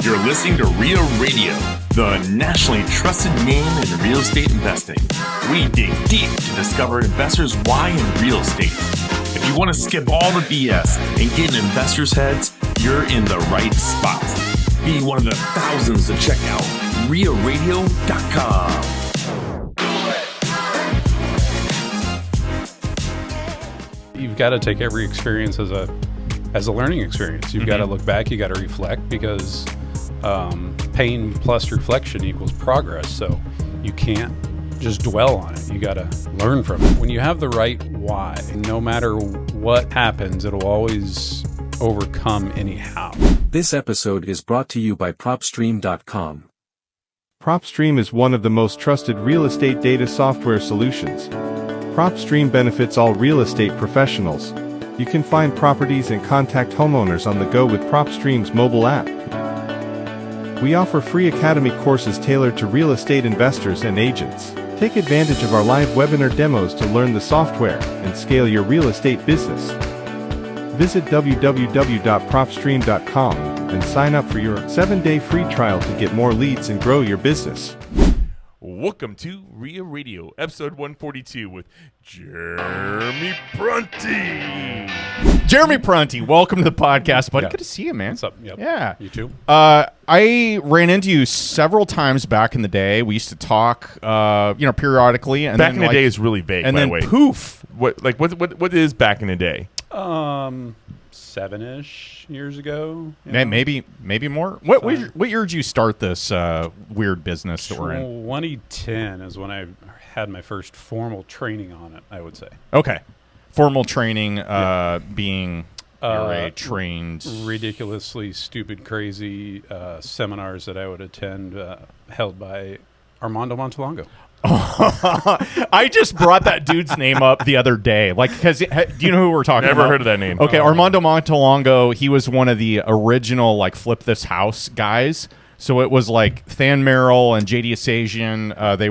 You're listening to REIA Radio, the nationally trusted name in real estate investing. We dig deep to discover investors' why in real estate. If you want to skip all the BS and get in investors' heads, you're in the right spot. Be one of the thousands to check out REIARadio.com. You've got to take every experience as a learning experience. You've got to look back, you got to reflect, because pain plus reflection equals progress. So you can't just dwell on it. You got to learn from it. When you have the right why, no matter what happens, it'll always overcome anyhow. This episode is brought to you by PropStream.com. PropStream is one of the most trusted real estate data software solutions. PropStream benefits all real estate professionals. You can find properties and contact homeowners on the go with PropStream's mobile app. We offer free academy courses tailored to real estate investors and agents. Take advantage of our live webinar demos to learn the software and scale your real estate business. Visit www.propstream.com and sign up for your 7-day free trial to get more leads and grow your business. Welcome to REIA Radio, episode 142 with Jeremy Prunty. Jeremy Prunty, welcome to the podcast, buddy. Yeah. Good to see you, man. What's up? Yep. Yeah. You too? I ran into you several times back in the day. We used to talk, periodically. And Back then, in the day is really vague, and by then the way. poof. What is back in the day? 7-ish years ago. Maybe more. What year did you start this weird business that we're in? 2010 is when I had my first formal training on it, I would say. Okay. Formal training being you're a trained... ridiculously stupid, crazy seminars that I would attend held by Armando Montalongo. I just brought that dude's name up the other day. Because do you know who we're talking about? Never heard of that name. Okay, Armando Montalongo, he was one of the original, Flip This House guys. So it was Than Merrill and J.D. Asajian. They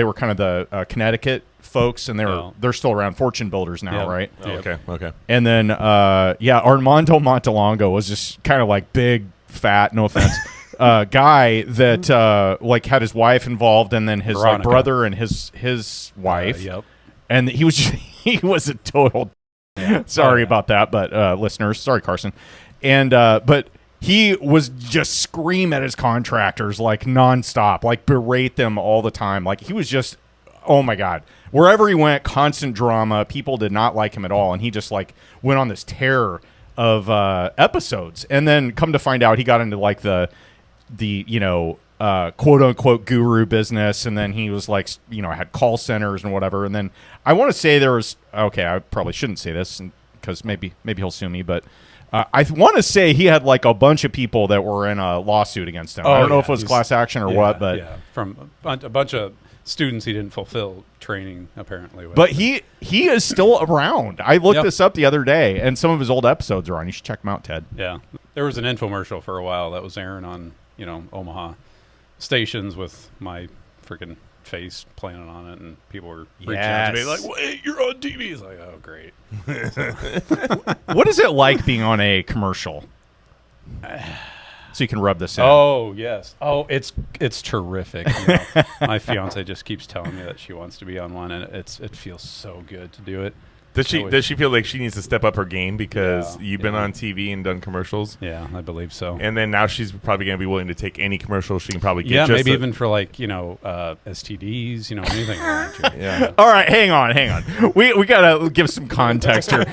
were kind of the Connecticut folks, and they're still around, fortune builders now, right? Oh, okay. And then, Armando Montalongo was just kind of big, fat, no offense, guy that had his wife involved, and then his brother and his wife. Yep. And he was a total. Sorry about that, but listeners, sorry, Carson. And but he was just scream at his contractors nonstop, berate them all the time. He was just, oh my God, wherever he went, constant drama. People did not like him at all, and he just went on this tear of episodes. And then come to find out, he got into the quote unquote guru business, and then he was had call centers and whatever. And then I want to say there was I probably shouldn't say this because maybe he'll sue me, but I want to say he had a bunch of people that were in a lawsuit against him. I don't know if it was class action or what, but from a bunch of students he didn't fulfill training apparently with. But he is still around. I looked this up the other day, and some of his old episodes are on. You should check them out, Ted. Yeah, there was an infomercial for a while that was airing on Omaha stations with my freaking face playing on it, and people were reaching out to me wait, you're on TV. It's oh, great. What is it like being on a commercial? So you can rub this in. Oh, yes. Oh, it's terrific. My fiance just keeps telling me that she wants to be on one, and it feels so good to do it. Does she feel like she needs to step up her game because you've been on TV and done commercials? Yeah, I believe so. And then now she's probably going to be willing to take any commercial she can probably get. Yeah, maybe even for STDs, anything like that. Yeah. All right, hang on. We gotta give some context here.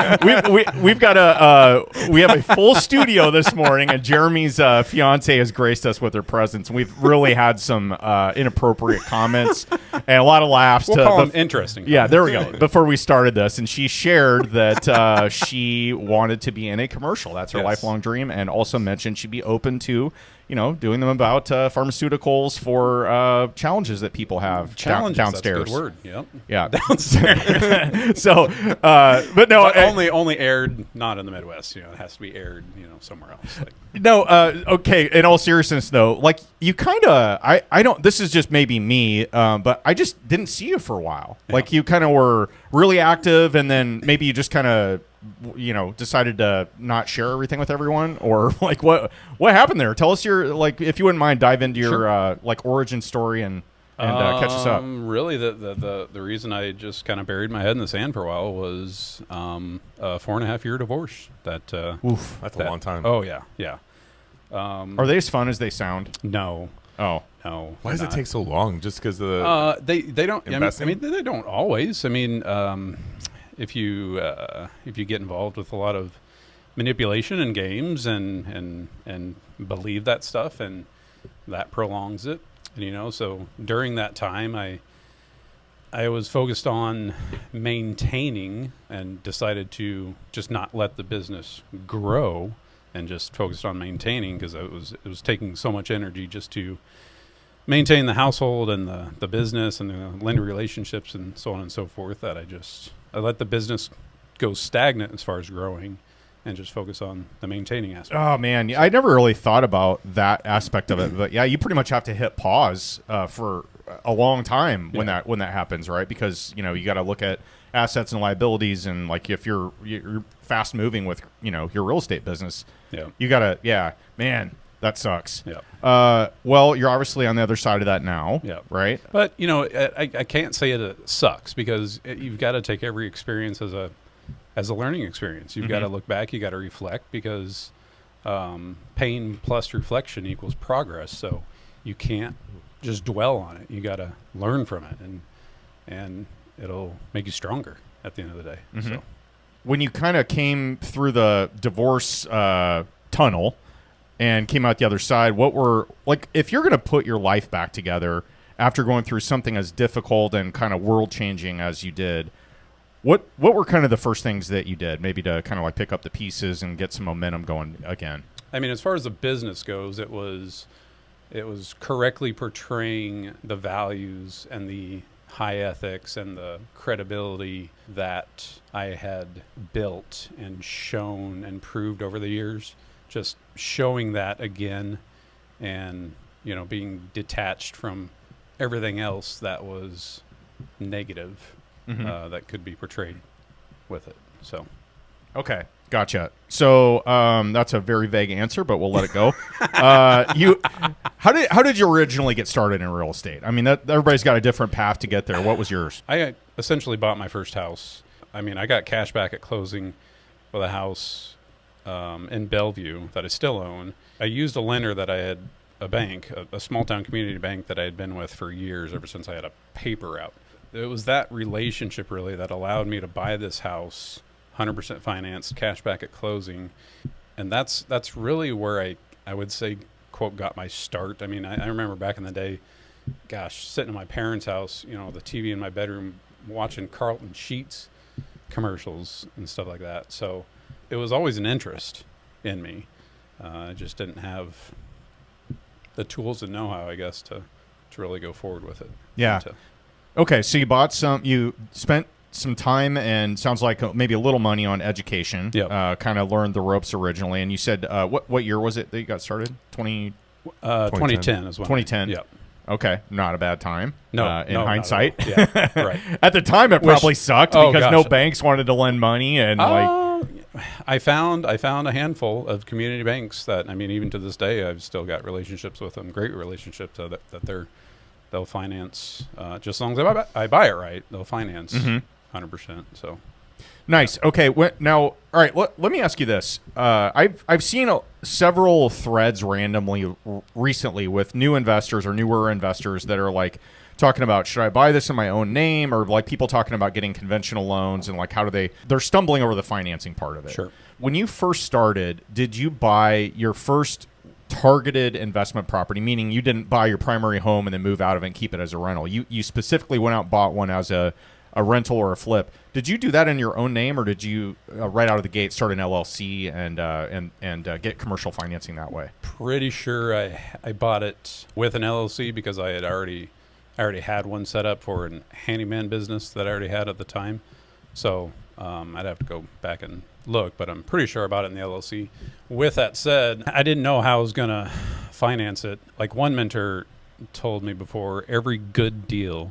We've got we have a full studio this morning, and Jeremy's fiance has graced us with her presence. And we've really had some inappropriate comments and a lot of laughs. We'll call them interesting. Yeah, there we go. Before we started this, and she shared that she wanted to be in a commercial. That's her lifelong dream, and also mentioned she'd be open to, doing them about pharmaceuticals for challenges that people have downstairs. That's a good word. Yep. Yeah, downstairs. So, but no, only aired not in the Midwest. It has to be aired, somewhere else. No, okay. In all seriousness, though, you kind of, I don't. This is just maybe me, but I just didn't see you for a while. Yeah. You kind of were really active, and then maybe you just kind of decided to not share everything with everyone, or like what happened there? Tell us your, like, if you wouldn't mind, dive into your like origin story and catch us up. Really, the reason I just kind of buried my head in the sand for a while was a 4.5-year divorce. That's a long time. Oh yeah. Are they as fun as they sound? No. Oh no. Why does it take so long? Just because of they don't. investing? I mean, they don't always. I mean, if you get involved with a lot of manipulation in games and believe that stuff, and that prolongs it. And, so during that time, I was focused on maintaining and decided to just not let the business grow and just focused on maintaining, because it was taking so much energy just to maintain the household and the business and the lender relationships and so on and so forth, that I let the business go stagnant as far as growing and just focus on the maintaining aspect. Oh man, I never really thought about that aspect of it, but yeah, you pretty much have to hit pause for a long time when that happens, right? Because you got to look at assets and liabilities, and like if you're fast moving with your real estate business, you gotta man, that sucks. Well, you're obviously on the other side of that now, right? But I can't say it sucks, because you've got to take every experience as a learning experience. You've got to look back, you got to reflect, because pain plus reflection equals progress. So you can't just dwell on it. You got to learn from it, and it'll make you stronger at the end of the day. So when you kind of came through the divorce tunnel and came out the other side, what were, like, if you're going to put your life back together after going through something as difficult and kind of world changing as you did, what were kind of the first things that you did, maybe to kind of like pick up the pieces and get some momentum going again? I mean, as far as the business goes, it was correctly portraying the values and the high ethics and the credibility that I had built and shown and proved over the years. Just showing that again, and being detached from everything else that was negative that could be portrayed with it. So okay, gotcha. So that's a very vague answer, but we'll let it go. How did you originally get started in real estate? I mean, everybody's got a different path to get there. What was yours? I essentially bought my first house. I mean, I got cash back at closing for the house in Bellevue that I still own. I used a lender that I had, a bank, a small town community bank that I had been with for years, ever since I had a paper out. It was that relationship really that allowed me to buy this house 100% financed, cash back at closing. And that's really where I would say, quote, got my start. I mean, I remember back in the day, gosh, sitting in my parents' house, the TV in my bedroom, watching Carlton Sheets commercials and stuff like that. So it was always an interest in me. I just didn't have the tools and know-how, I guess, to really go forward with it. Yeah. Okay, so you spent some time and sounds like maybe a little money on education. Kind of learned the ropes originally. And you said, what year was it that you got started? 2010 is when. 2010. Yep. Okay, not a bad time. No, in hindsight. Yeah, right. At the time, it probably sucked because no gosh. banks wanted to lend money, and I found a handful of community banks that, I mean, even to this day, I've still got relationships with them, great relationships that they'll finance just as long as I buy it right. They'll finance 100%. So. Nice. Okay. Now, all right. Let me ask you this. I've seen several threads randomly recently with new investors or newer investors that are like talking about, should I buy this in my own name, or like people talking about getting conventional loans and like how do they're stumbling over the financing part of it. Sure. When you first started, did you buy your first targeted investment property, meaning you didn't buy your primary home and then move out of it and keep it as a rental? You specifically went out and bought one as a rental or a flip. Did you do that in your own name, or did you right out of the gate start an LLC and get commercial financing that way? Pretty sure I bought it with an LLC because I already had one set up for a handyman business that I already had at the time. So I'd have to go back and look, but I'm pretty sure I bought it in the LLC. With that said, I didn't know how I was going to finance it. Like one mentor told me before, every good deal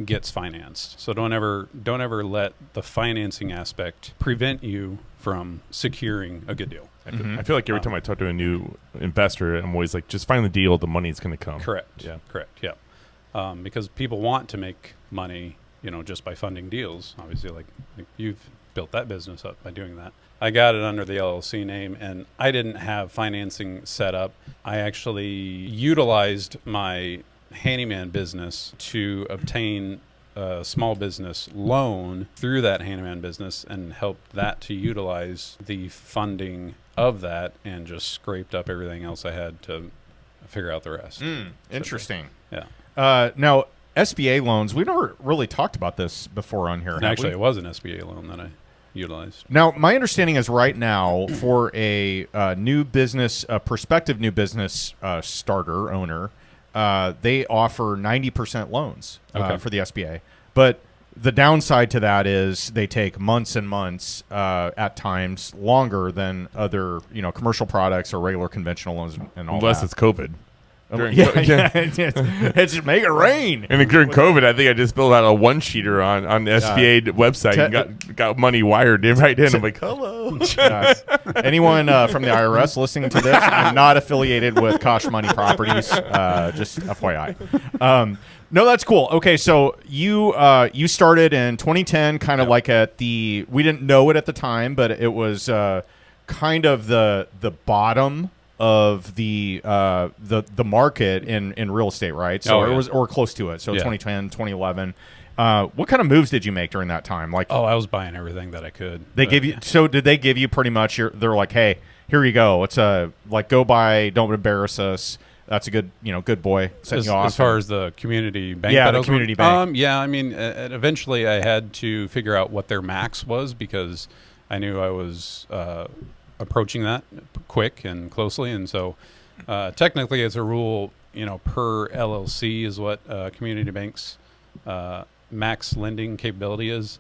gets financed. So don't ever let the financing aspect prevent you from securing a good deal. I feel like every time I talk to a new investor, I'm always like, just find the deal, the money's going to come. Correct. Yeah. Correct. Yeah. Because people want to make money, just by funding deals. Obviously, like you've built that business up by doing that. I got it under the LLC name, and I didn't have financing set up. I actually utilized my handyman business to obtain a small business loan through that handyman business and helped that to utilize the funding of that, and just scraped up everything else I had to figure out the rest. Interesting. Yeah. Now, SBA loans, we never really talked about this before on here. And actually, it was an SBA loan that I utilized. Now, my understanding is right now for a new business, a prospective new business starter, owner, they offer 90% loans for the SBA. But the downside to that is they take months and months, at times longer than other, commercial products or regular conventional loans and all Unless that. it's COVID. It's just make it rain. And during COVID, I think I just filled out a one-sheeter on the SBA website and got money wired right in. I'm like, hello. Anyone from the IRS listening to this, I'm not affiliated with Kosh Money Properties. Just FYI. No, that's cool. Okay, so you started in 2010, kind of like we didn't know it at the time, but it was kind of the bottom of the market in real estate, right? So it was, or close to it. So 2010, 2011. What kind of moves did you make during that time? Like, I was buying everything that I could. Did they give you pretty much they're like, hey, here you go. It's go buy, don't embarrass us. That's a good, good boy. Setting you off. As far as the community bank. Yeah, the community bank. Yeah, I mean, eventually I had to figure out what their max was, because I knew I was approaching that quick and closely. And so technically it's a rule, per LLC is what community banks max lending capability is.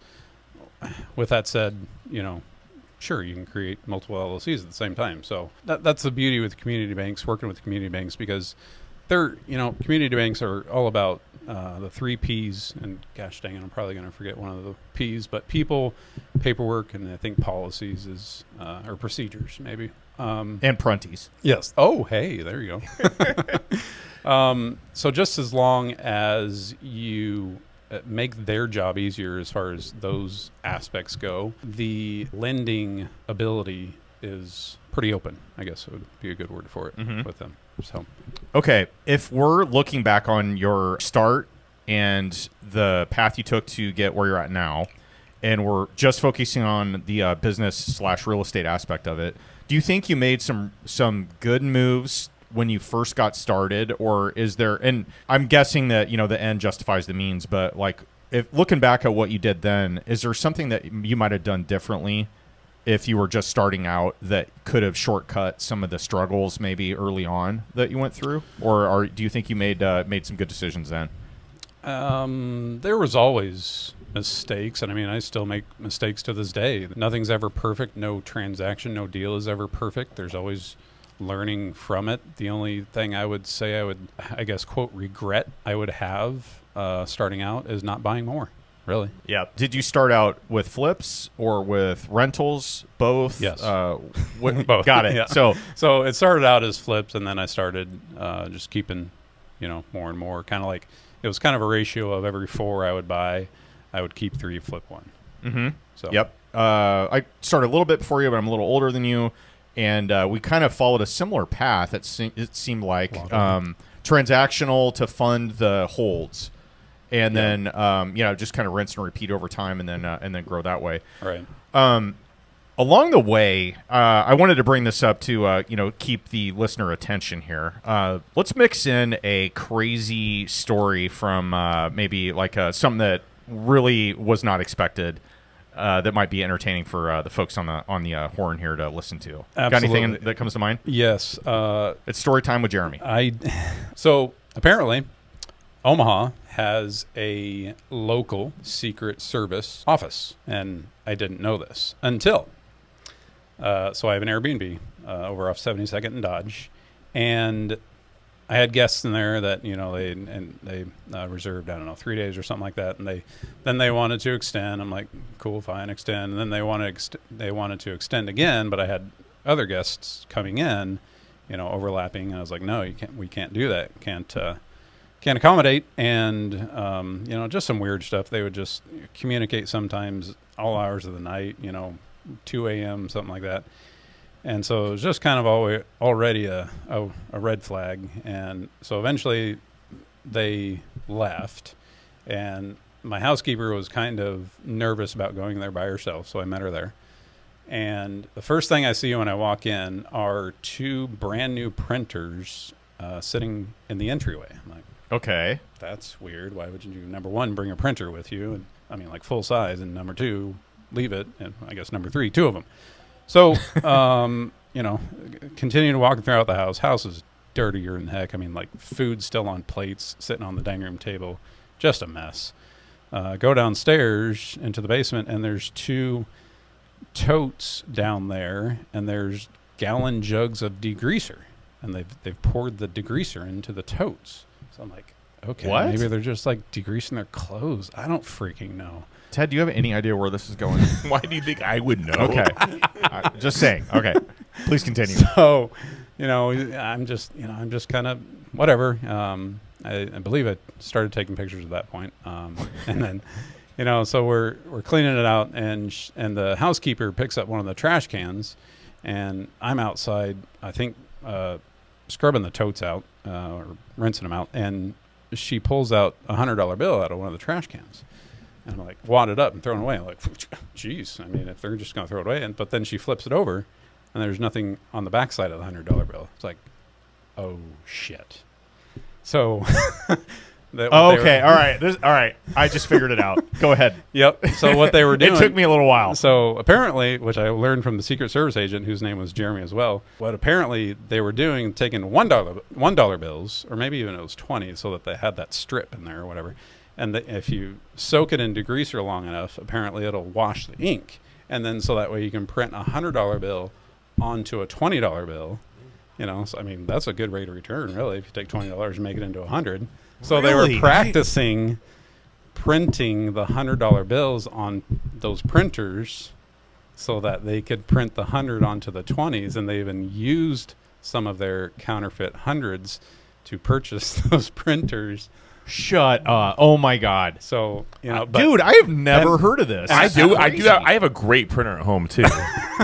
With that said, sure, you can create multiple LLCs at the same time. So that's the beauty with community banks, working with community banks, because they're, community banks are all about the 3 Ps, and gosh dang it, I'm probably going to forget one of the Ps, but people, paperwork, and I think policies is, or procedures maybe. And Prunties. Yes. Oh, hey, there you go. So just as long as you make their job easier as far as those aspects go, the lending ability is pretty open, I guess would be a good word for it with them. So, okay, if we're looking back on your start and the path you took to get where you're at now, and we're just focusing on the business/real estate aspect of it, do you think you made some good moves when you first got started, or is there, and I'm guessing that, the end justifies the means, but like, if looking back at what you did then, is there something that you might have done differently if you were just starting out that could have shortcut some of the struggles maybe early on that you went through, or do you think you made some good decisions then? There was always mistakes, and I mean, I still make mistakes to this day. Nothing's ever perfect. No transaction, no deal is ever perfect. There's always learning from it. The only thing I would say I guess, quote, regret I would have starting out is not buying more, really. Yeah. Did you start out with flips or with rentals? Both? Yes. Both. Got it. Yeah. So it started out as flips, and then I started just keeping, more and more. Kind of like, it was kind of a ratio of every 4 I would buy, I would keep 3, flip 1. Mm-hmm. So. Yep. I started a little bit before you, but I'm a little older than you. And we kind of followed a similar path. It seemed like transactional to fund the holds, and then just kind of rinse and repeat over time, and then grow that way. Right. Along the way, I wanted to bring this up to keep the listener attention here. Let's mix in a crazy story from maybe like something that really was not expected. That might be entertaining for the folks on the horn here to listen to. Absolutely. Got anything that comes to mind? Yes. It's story time with Jeremy. So apparently, Omaha has a local Secret Service office, and I didn't know this until. So I have an Airbnb over off 72nd and Dodge, and I had guests in there that they reserved, I don't know, 3 days or something like that, and they wanted to extend. I'm like, cool, fine, extend. And then they wanted to extend again, but I had other guests coming in, overlapping, and I was like, no, we can't do that, can't accommodate. And just some weird stuff. They would just communicate sometimes all hours of the night, 2 a.m., something like that. And so it was just kind of already a red flag. And so eventually they left, and my housekeeper was kind of nervous about going there by herself, so I met her there. And the first thing I see when I walk in are 2 brand new printers sitting in the entryway. I'm like, Okay. that's weird. Why would you, number one, bring a printer with you? And I mean, like full size, and number 2, leave it. And I guess number 3, 2 of them. So, continue to walk throughout the house. House is dirtier than heck. I mean, like food still on plates, sitting on the dining room table, just a mess. Go downstairs into the basement, and there's 2 totes down there, and there's gallon jugs of degreaser, and they've poured the degreaser into the totes. So I'm like, okay, What? maybe they're just like degreasing their clothes. I don't freaking know. Ted, do you have any idea where this is going? Why do you think I would know? Okay. Just saying. Okay. Please continue. So, I'm just kind of whatever. I believe I started taking pictures at that point. And then, so we're cleaning it out, and the housekeeper picks up one of the trash cans, and I'm outside, I think, scrubbing the totes out, or rinsing them out, and she pulls out a $100 bill out of one of the trash cans. And I'm like, wad it up and throw it away. I'm like, geez, I mean, if they're just going to throw it away. But then she flips it over, and there's nothing on the backside of the $100 bill. It's like, oh, shit. So. Okay. All right. All right. I just figured it out. Go ahead. Yep. So what they were doing. It took me a little while. So apparently, which I learned from the Secret Service agent, whose name was Jeremy as well, what apparently they were doing, taking $1 bills, or maybe even it was 20, so that they had that strip in there or whatever. And if you soak it in degreaser long enough, apparently it'll wash the ink. And then so that way you can print a $100 bill onto a $20 bill. So I mean, that's a good rate of return, really, if you take $20 and make it into $100. So they were practicing printing the $100 bills on those printers so that they could print the 100 onto the 20s, and they even used some of their counterfeit hundreds to purchase those printers. Shut up. Oh, my God. So, dude, I have never heard of this. I do. I have a great printer at home too.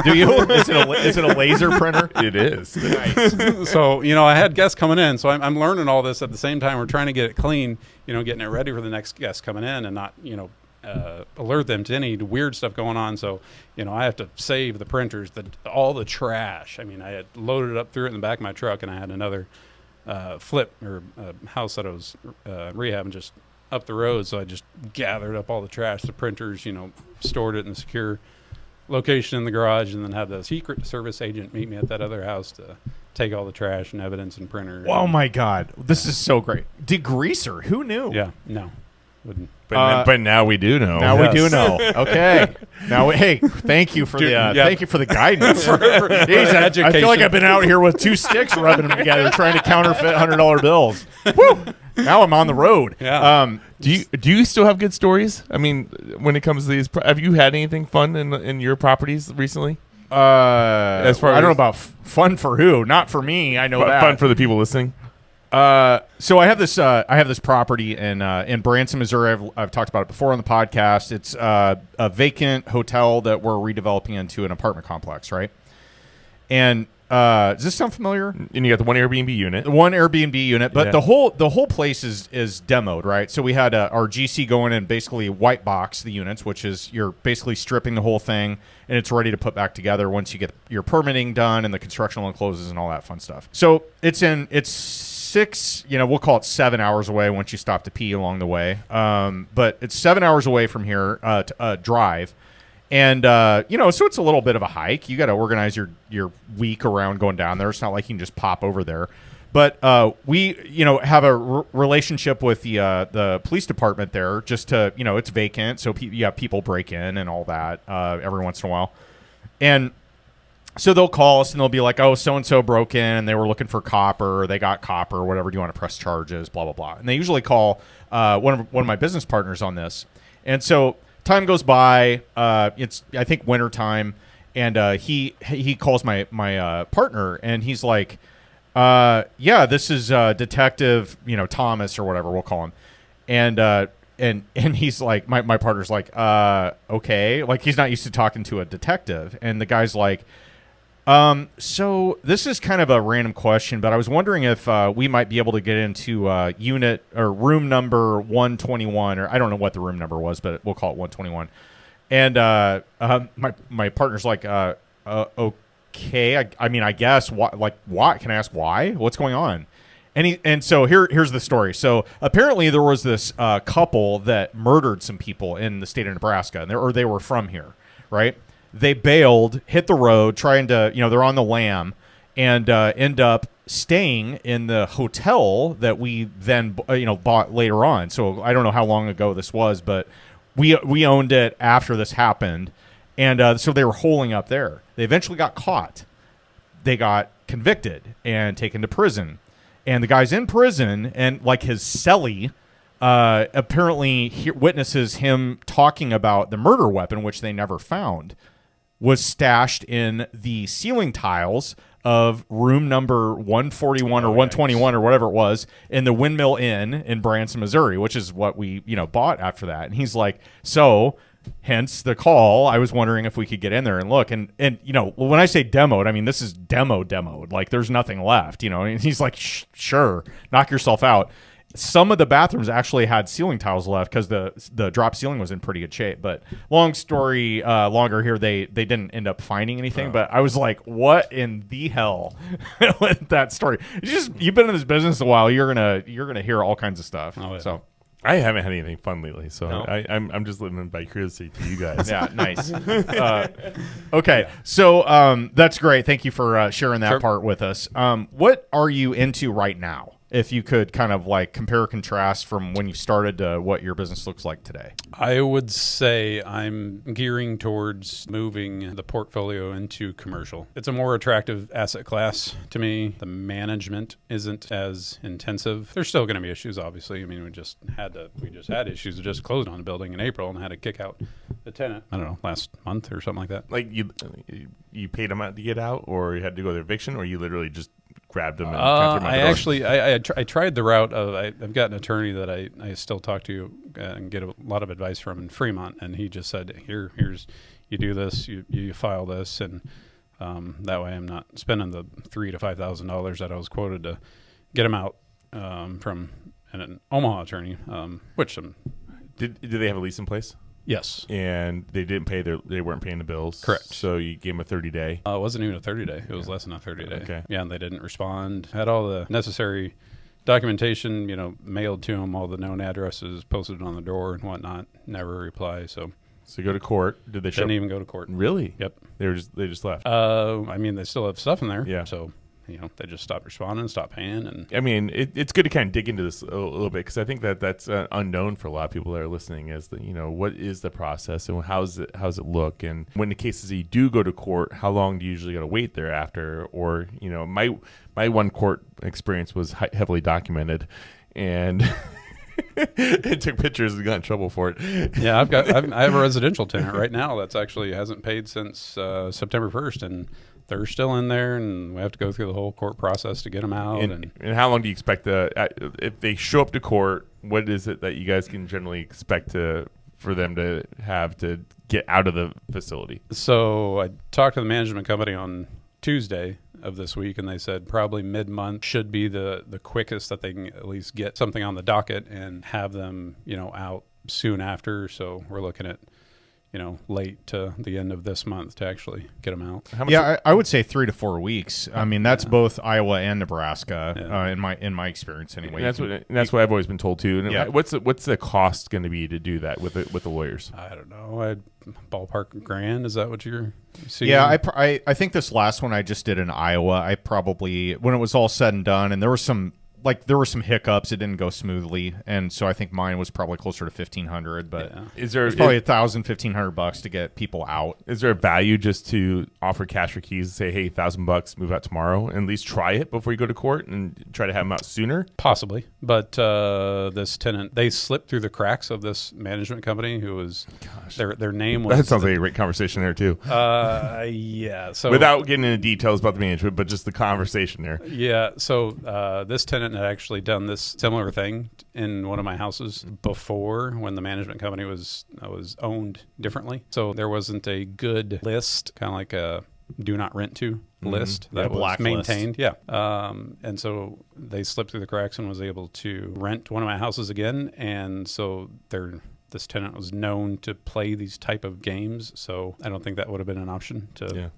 Do you? Is it a laser printer? It is. Nice. So, I had guests coming in, so I'm learning all this at the same time. We're trying to get it clean, getting it ready for the next guest coming in, and not, alert them to any weird stuff going on. So, I have to save the printers, all the trash. I mean, I had loaded it up, threw it in the back of my truck, and I had another flip or house that I was rehabbing just up the road, so I just gathered up all the trash, the printers, stored it in a secure location in the garage, and then had the Secret Service agent meet me at that other house to take all the trash and evidence and printer. Oh my God, this is so great. Degreaser, who knew? Yeah, no, wouldn't. But now we do know. Now we do know. Okay. Now, hey, thank you for thank you for the guidance. Jeez, I feel like I've been out here with 2 sticks rubbing them together, trying to counterfeit $100 bills. Woo! Now I'm on the road. Yeah. Do you still have good stories? I mean, when it comes to these, have you had anything fun in your properties recently? As far I don't know about fun for who, not for me. I know that fun for the people listening. So I have this property in Branson, Missouri. I've talked about it before on the podcast. It's a vacant hotel that we're redeveloping into an apartment complex, right? And does this sound familiar? And you got the one Airbnb unit. One Airbnb unit, but the whole place is demoed, right? So we had our GC go in and basically white box the units, which is you're basically stripping the whole thing, and it's ready to put back together once you get your permitting done and the construction loan closes and all that fun stuff. So it's 6, we'll call it 7 hours away once you stop to pee along the way. But it's 7 hours away from here to drive. And, so it's a little bit of a hike. You got to organize your week around going down there. It's not like you can just pop over there. But we, have a relationship with the police department there just to, it's vacant. So you have people break in and all that every once in a while. And So they'll call us and they'll be like, oh, so-and-so broke in and they were looking for copper, or they got copper, or whatever. Do you want to press charges, blah, blah, blah. And they usually call one of my business partners on this. And so time goes by. It's, I think, winter time. And he calls my partner and he's like, yeah, this is Detective, Thomas or whatever we'll call him. And he's like, my partner's like, okay. Like, he's not used to talking to a detective. And the guy's like, so this is kind of a random question, but I was wondering if we might be able to get into unit or room number 121, or I don't know what the room number was, but we'll call it 121. And my partner's like, okay, I mean, I guess, why? Can I ask why? What's going on? And so here's the story. So apparently there was this couple that murdered some people in the state of Nebraska, and they were from here, right? They bailed, hit the road, trying to, they're on the lam, and end up staying in the hotel that we then, bought later on. So I don't know how long ago this was, but we owned it after this happened, and so they were holing up there. They eventually got caught. They got convicted and taken to prison. And the guy's in prison, and like his cellie apparently witnesses him talking about the murder weapon, which they never found, was stashed in the ceiling tiles of room number 141 or 121 or whatever it was in the Windmill Inn in Branson, Missouri, which is what we, bought after that. And he's like, so hence the call. I was wondering if we could get in there and look. And when I say demoed, I mean, this is demoed. Like, there's nothing left, And he's like, sure, knock yourself out. Some of the bathrooms actually had ceiling tiles left because the drop ceiling was in pretty good shape. But long story longer here, they didn't end up finding anything. But I was like, what in the hell with that story? You've been in this business a while. You're gonna hear all kinds of stuff. Oh, yeah. So I haven't had anything fun lately, so No? I'm just living by curiosity to you guys. yeah, nice. Okay, so that's great. Thank you for sharing that part with us. What are you into right now? If you could kind of like compare or contrast from when you started to what your business looks like today. I would say I'm gearing towards moving the portfolio into commercial. It's a more attractive asset class to me. The management isn't as intensive. There's still going to be issues, obviously. I mean, we just had issues. We just closed on a building in April and had to kick out the tenant, I don't know, last month or something like that. Like you paid them out to get out, or you had to go to eviction, or you literally just grabbed them and I tried the route of I've got an attorney that I still talk to and get a lot of advice from in Fremont, and he just said, here's you do this, you file this, and that way I'm not spending the $3,000 to $5,000 that I was quoted to get him out from an Omaha attorney, which did they have a lease in place? Yes. And they weren't paying the bills. Correct. So you gave them a 30-day. It wasn't even a 30-day. It was less than a 30-day. Okay. Yeah, and they didn't respond. Had all the necessary documentation, mailed to them, all the known addresses, posted on the door and whatnot. Never a reply. So you go to court. Did they didn't even go to court? Really? Yep. They just left. I mean, they still have stuff in there. Yeah. So they just stopped responding, stopped paying, and I mean, it's good to kind of dig into this a little bit, because I think that's unknown for a lot of people that are listening. Is that what is the process and how's it look, and when the cases you do go to court, how long do you usually got to wait thereafter? Or my one court experience was heavily documented, and it took pictures and got in trouble for it. Yeah, I have a residential tenant right now that's actually hasn't paid since September 1st, and they're still in there, and we have to go through the whole court process to get them out. And how long do you expect if they show up to court, what is it that you guys can generally expect for them to have to get out of the facility? So I talked to the management company on Tuesday of this week, and they said probably mid-month should be the quickest that they can at least get something on the docket and have them, out soon after. So we're looking at late to the end of this month to actually get them out. I would say 3 to 4 weeks. I mean, that's both Iowa and Nebraska in my experience anyway. And that's what I've always been told too. And what's the cost going to be to do that with the lawyers? I don't know. Ballpark $1,000. Is that what you're seeing? Yeah, I think this last one I just did in Iowa, I probably, when it was all said and done, and there were some like there were some hiccups. It didn't go smoothly, and so I think mine was probably closer to 1,500. But Is there it's probably $1,000-$1,500 to get people out. Is there a value just to offer cash for keys and say, hey, $1,000, move out tomorrow, and at least try it before you go to court and try to have them out sooner? Possibly, but this tenant, they slipped through the cracks of this management company who was, their name was. That sounds like a great conversation there too. Yeah. So without getting into details about the management, but just the conversation there. Yeah. So this tenant had actually done this similar thing in one of my houses before, when the management company was owned differently. So there wasn't a good list, kind of like a do not rent to list that was maintained. Yeah. And so they slipped through the cracks and was able to rent one of my houses again. And so this tenant was known to play these type of games. So I don't think that would have been an option to,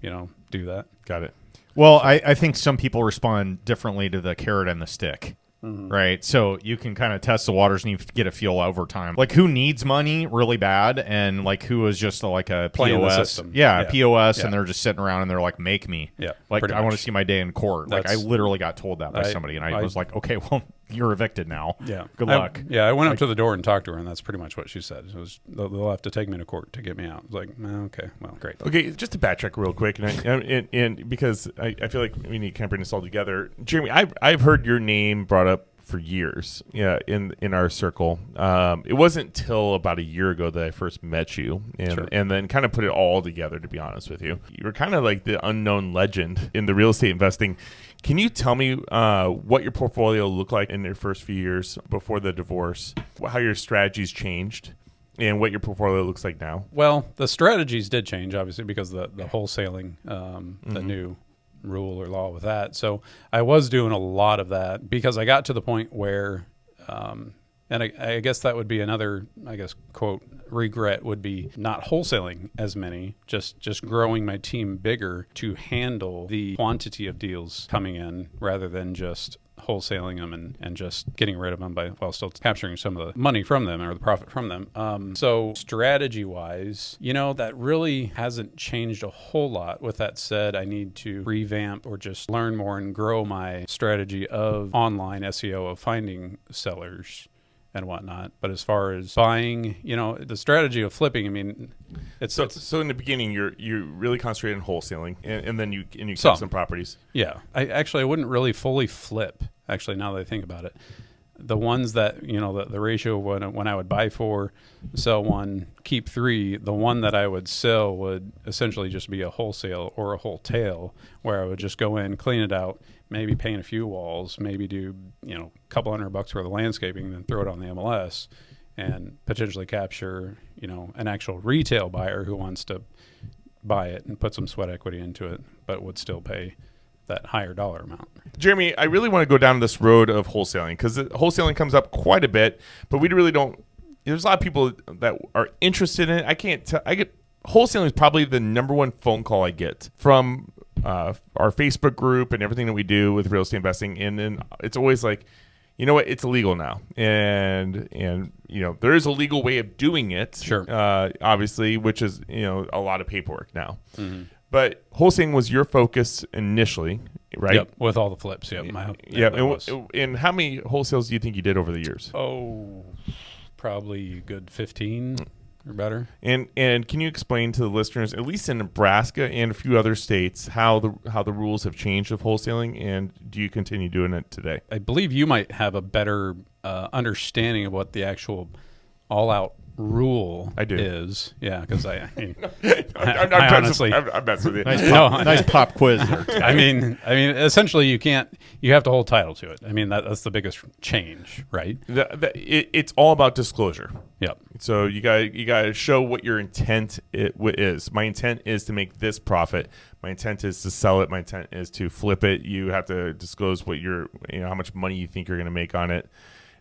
do that. Got it. Well, I think some people respond differently to the carrot and the stick. Right. So you can kind of test the waters and you get a feel over time. Like who needs money really bad and like who is just like a playing the POS. system. Yeah, Yeah. POS Yeah. and they're just sitting around and they're like, make me. Yeah, Like pretty I want to much. see my day in court. Like I That's- literally got told that by somebody and I was like, okay, well, you're evicted now. Yeah. Good luck. I went up to the door and talked to her, and that's pretty much what she said. It was, they'll have to take me to court to get me out. I was like, okay, well, great. Okay, just to backtrack real quick, and because I feel like we need to kind of bring this all together. Jeremy, I've heard your name brought up for years, in our circle. It wasn't till about a year ago that I first met you, and then kind of put it all together. To be honest with you, you were kind of like the unknown legend in the real estate investing. Can you tell me what your portfolio looked like in your first few years before the divorce, how your strategies changed, and what your portfolio looks like now? Well, the strategies did change, obviously, because the wholesaling, the new rule or law with that. So I was doing a lot of that because I got to the point where, and I guess that would be another, quote, regret would be not wholesaling as many, just growing my team bigger to handle the quantity of deals coming in rather than just wholesaling them and just getting rid of them while still capturing some of the money from them or the profit from them. So strategy wise, that really hasn't changed a whole lot. With that said, I need to revamp or just learn more and grow my strategy of online SEO, of finding sellers and whatnot. But as far as buying, the strategy of flipping, I mean, so in the beginning, you really concentrated on wholesaling, and then you kept some properties. Yeah, I wouldn't really fully flip. Actually, now that I think about it, the ones that the ratio when I would buy 4, sell 1, keep 3, the one that I would sell would essentially just be a wholesale or a wholetail, where I would just go in, clean it out, maybe paint a few walls, maybe do a couple $100 worth of landscaping, then throw it on the MLS, and potentially capture an actual retail buyer who wants to buy it and put some sweat equity into it, but would still pay that higher dollar amount. Jeremy, I really want to go down this road of wholesaling because wholesaling comes up quite a bit, but we really don't. There's a lot of people that are interested in it. I can't tell. Wholesaling is probably the number one phone call I get from our Facebook group and everything that we do with real estate investing, and then it's always like, you know what, it's illegal now, and there is a legal way of doing it, sure, obviously, which is a lot of paperwork now. Mm-hmm. But wholesaling was your focus initially, right? Yep, with all the flips. Yep. And how many wholesales do you think you did over the years? Oh, probably a good 15 or better. And can you explain to the listeners, at least in Nebraska and a few other states, how the rules have changed of wholesaling, and do you continue doing it today? I believe you might have a better understanding of what the actual all-out rule is. Yeah, because I mean, I honestly, I'm messing with you. Nice pop quiz there. I mean, essentially, you have to hold title to it. I mean, that's the biggest change, right? It's all about disclosure. Yep. So you got to show what your intent is. My intent is to make this profit. My intent is to sell it. My intent is to flip it. You have to disclose what how much money you think you're going to make on it.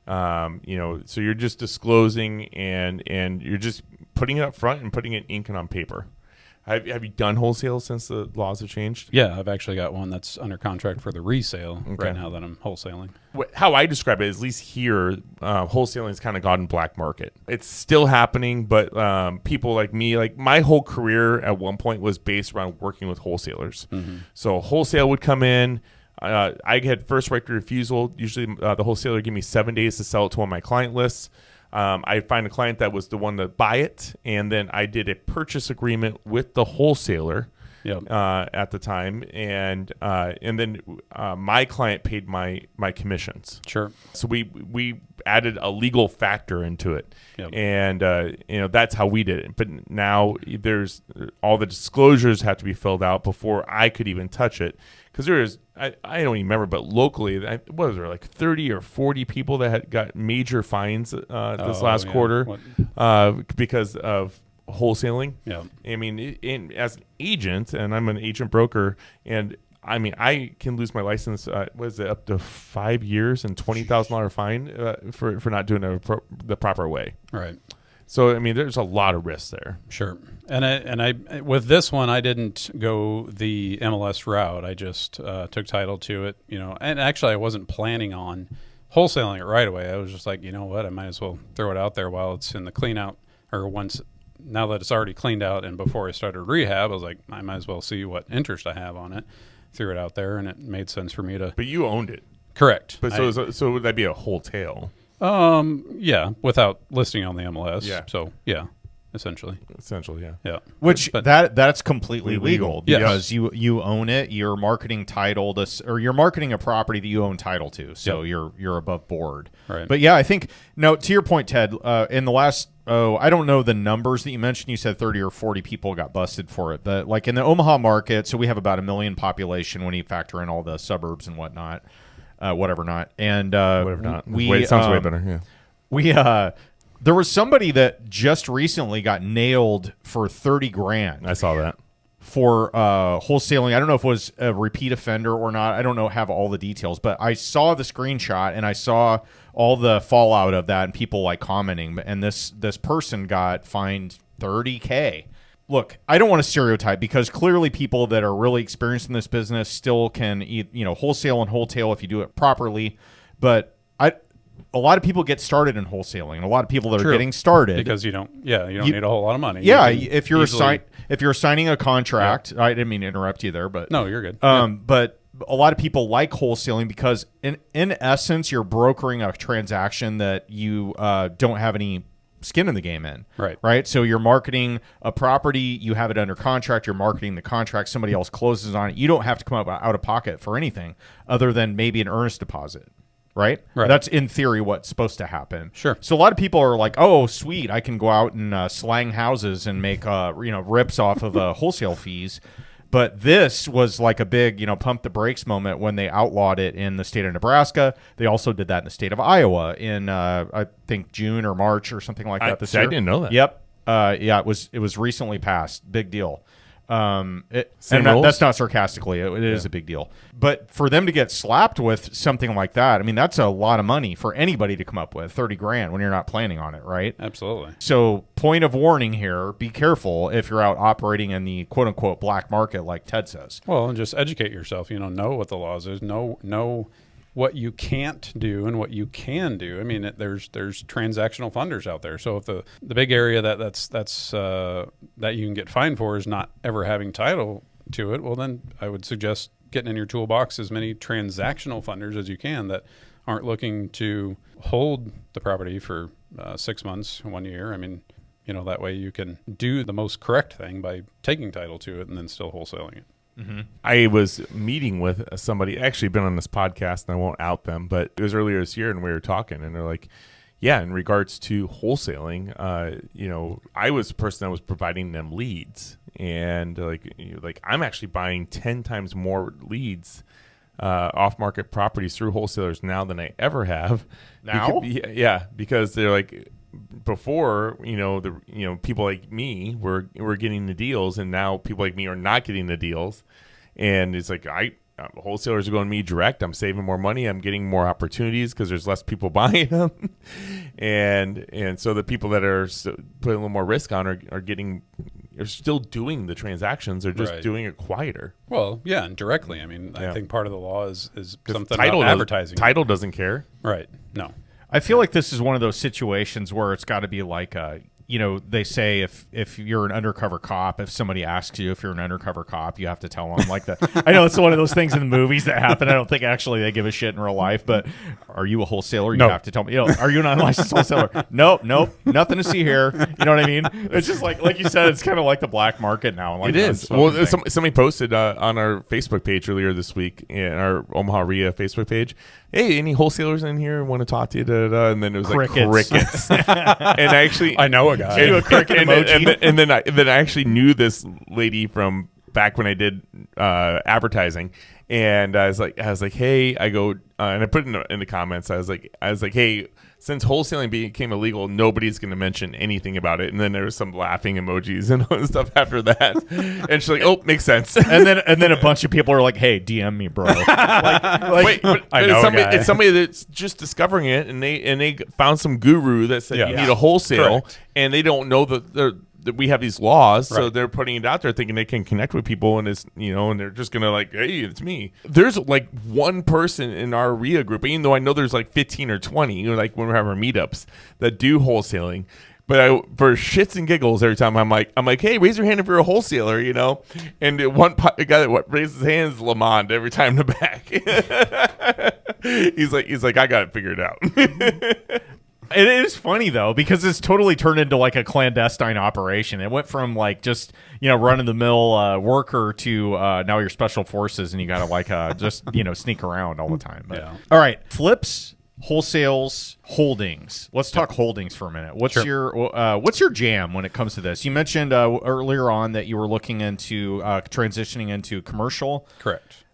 So you're just disclosing and you're just putting it up front and putting it ink on paper. Have you done wholesale since the laws have changed? Yeah, I've actually got one that's under contract for the resale right now that I'm wholesaling. How I describe it, at least here, wholesaling has kind of gone black market. It's still happening, but people like me, like my whole career at one point was based around working with wholesalers. Mm-hmm. So wholesale would come in. I had first right of refusal. Usually the wholesaler give me 7 days to sell it to one of my client lists. I find a client that was the one to buy it, and then I did a purchase agreement with the wholesaler at the time, and then my client paid my commissions. Sure. So we added a legal factor into it, and that's how we did it. But now there's all the disclosures have to be filled out before I could even touch it, because there is I don't even remember, but locally, what was there, like 30 or 40 people that had got major fines this last quarter because of wholesaling. Yeah, I mean, as an agent, and I'm an agent broker, and I mean, I can lose my license. Was it up to 5 years and $20,000 fine for not doing it the proper way? Right. So I mean, there's a lot of risk there. Sure. And I with this one, I didn't go the MLS route. I just took title to it, and actually I wasn't planning on wholesaling it right away. I was just like, you know what, I might as well throw it out there while it's in the clean out, or now that it's already cleaned out, and before I started rehab, I was like, I might as well see what interest I have on it. Threw it out there, and it made sense for me to. But you owned it. Correct. But so would that be a wholesale? Yeah, without listing on the MLS. Yeah. So yeah, essentially, yeah. Yeah. Which that's completely legal Yes. because you own it. You're marketing title or you're marketing a property that you own title to. So you're above board. Right. But yeah, I think to your point, Ted, in the last I don't know the numbers that you mentioned. You said 30 or 40 people got busted for it, but like in the Omaha market, so we have about 1 million population when you factor in all the suburbs and whatnot. Whatever not. And whatever not. It sounds way better. Yeah. There was somebody that just recently got nailed for $30,000. I saw that. For wholesaling. I don't know if it was a repeat offender or not. I don't have all the details, but I saw the screenshot and I saw all the fallout of that and people like commenting. And this person got fined $30,000. Look, I don't want to stereotype because clearly people that are really experienced in this business still can, wholesale and wholetail if you do it properly. But a lot of people get started in wholesaling, and a lot of people that are getting started because you don't need a whole lot of money. Yeah, if you're signing a contract, I didn't mean to interrupt you there, but no, you're good. But a lot of people like wholesaling because in essence, you're brokering a transaction that you don't have any skin in the game in. Right. So you're marketing a property, you have it under contract, you're marketing the contract, somebody else closes on it. You don't have to come up out of pocket for anything other than maybe an earnest deposit. Right? That's in theory what's supposed to happen. Sure. So a lot of people are like, "Oh, sweet, I can go out and slang houses and make rips off of wholesale fees." But this was like a big, pump the brakes moment when they outlawed it in the state of Nebraska. They also did that in the state of Iowa in I think June or March or something like that this year. I didn't know that. Yep. It was recently passed. Big deal. That's not sarcastically. It is a big deal. But for them to get slapped with something like that, I mean, that's a lot of money for anybody to come up with, $30,000 when you're not planning on it, right? Absolutely. So point of warning here, be careful if you're out operating in the quote unquote black market like Ted says. Well, and just educate yourself, know what the laws is, know what you can't do and what you can do. I mean, there's transactional funders out there. So if the big area that's that you can get fined for is not ever having title to it, well, then I would suggest getting in your toolbox as many transactional funders as you can that aren't looking to hold the property for 6 months, 1 year. I mean, that way you can do the most correct thing by taking title to it and then still wholesaling it. Mm-hmm. I was meeting with somebody, actually been on this podcast, and I won't out them, but it was earlier this year, and we were talking, and they're like, yeah, in regards to wholesaling, I was the person that was providing them leads, and like I'm actually buying 10 times more leads off-market properties through wholesalers now than I ever have. Now? Because they're like, before, people like me were getting the deals, and now people like me are not getting the deals. And it's like wholesalers are going to me direct. I'm saving more money. I'm getting more opportunities because there's less people buying them. and so the people that are putting a little more risk on are still doing the transactions. They're just doing it quieter. Well, yeah, and directly. I mean, I think part of the law is something about advertising. Title doesn't care. Right. No. I feel like this is one of those situations where it's got to be like they say if you're an undercover cop, if somebody asks you if you're an undercover cop, you have to tell them like that. I know it's one of those things in the movies that happen. I don't think actually they give a shit in real life, but are you a wholesaler? You have to tell me, are you an unlicensed wholesaler? Nope, nothing to see here. You know what I mean? It's just like you said, it's kind of like the black market now. Like it is. Well, somebody posted on our Facebook page earlier this week, in our Omaha REIA Facebook page, hey, any wholesalers in here want to talk to you? And then it was crickets. And I know a guy. Do a cricket emoji. And then I actually knew this lady from back when I did advertising. And I was like, hey, I go, and I put in the comments, I was like, hey, since wholesaling became illegal, nobody's going to mention anything about it. And then there was some laughing emojis and all this stuff after that. And she's like, oh, makes sense. and then a bunch of people are like, hey, DM me, bro. Wait, but I know it's somebody that's just discovering it, and they found some guru that said you need a wholesale, and they don't know that we have these laws, so they're putting it out there thinking they can connect with people, and it's and they're just gonna like, hey, it's me. There's like one person in our REIA group, even though I know there's like 15 or 20, like when we have our meetups that do wholesaling. But for shits and giggles, every time I'm like, hey, raise your hand if you're a wholesaler, And one guy that raises his hand is Lamond every time in the back. he's like, I got it figured out. It is funny though, because it's totally turned into like a clandestine operation. It went from like just run of the mill worker to now you're special forces, and you gotta like just sneak around all the time. But, all right, flips, wholesales, holdings. Let's talk holdings for a minute. What's your jam when it comes to this? You mentioned earlier on that you were looking into transitioning into commercial. Correct.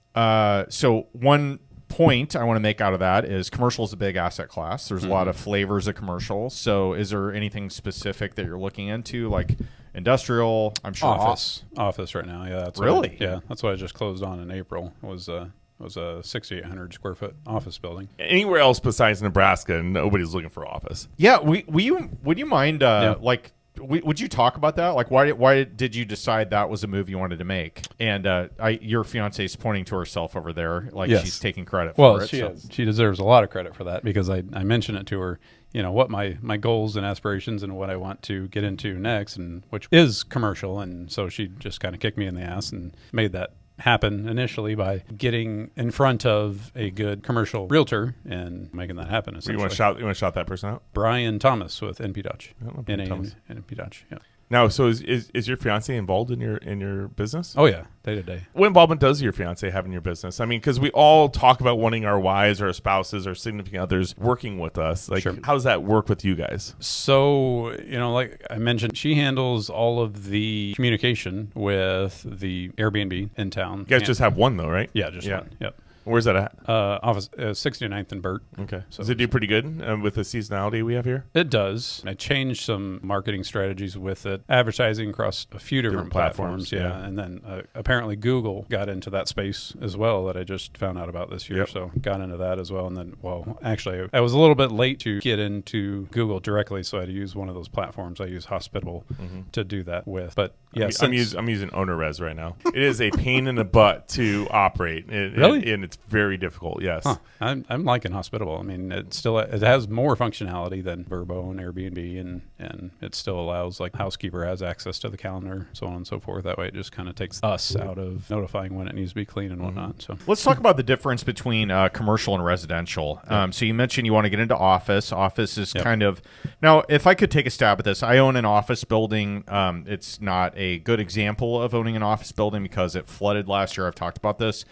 So one point I want to make out of that is commercial is a big asset class. There's a lot of flavors of commercial. So is there anything specific that you're looking into, like industrial? I'm sure office right now. Yeah, that's really that's what I just closed on in April. It was a 6,800 square foot office building. Anywhere else besides Nebraska, nobody's looking for office. Yeah, would you mind like? Would you talk about that? Like, why did you decide that was a move you wanted to make? And your fiance is pointing to herself over there, like she's taking credit for it. Well, she is. She deserves a lot of credit for that, because I mentioned it to her, what my goals and aspirations and what I want to get into next, and which is commercial. And so she just kind of kicked me in the ass and made that happen initially by getting in front of a good commercial realtor and making that happen. You want to shout that person out? Brian Thomas with NP Dodge. NP Dodge. Yeah. Now, so is your fiance involved in your business? Oh yeah, day to day. What involvement does your fiance have in your business? I mean, because we all talk about wanting our wives or our spouses or significant others working with us. Like, how does that work with you guys? So, like I mentioned, she handles all of the communication with the Airbnb in town. You guys just have one though, right? Yeah, just one. Yep. Where's that at? Office 69th and Burt. Okay. So does it do pretty good with the seasonality we have here? It does. I changed some marketing strategies with it, advertising across a few different platforms. Yeah. And then apparently Google got into that space as well, that I just found out about this year. Yep. So got into that as well. And then, actually, I was a little bit late to get into Google directly, so I had to use one of those platforms. I use Hospitable to do that with. But yeah, I'm using OwnerRes right now. It is a pain in the butt to operate. Really? And it's very difficult. Yes. Huh. I'm liking Hospitable. I mean, it has more functionality than Vrbo and Airbnb, and it still allows, like, housekeeper has access to the calendar, so on and so forth. That way, it just kind of takes us out of notifying when it needs to be clean and whatnot. So let's talk about the difference between commercial and residential. So you mentioned you want to get into office. Office is kind of, now, if I could take a stab at this, I own an office building. It's not a good example of owning an office building because it flooded last year. I've talked about this.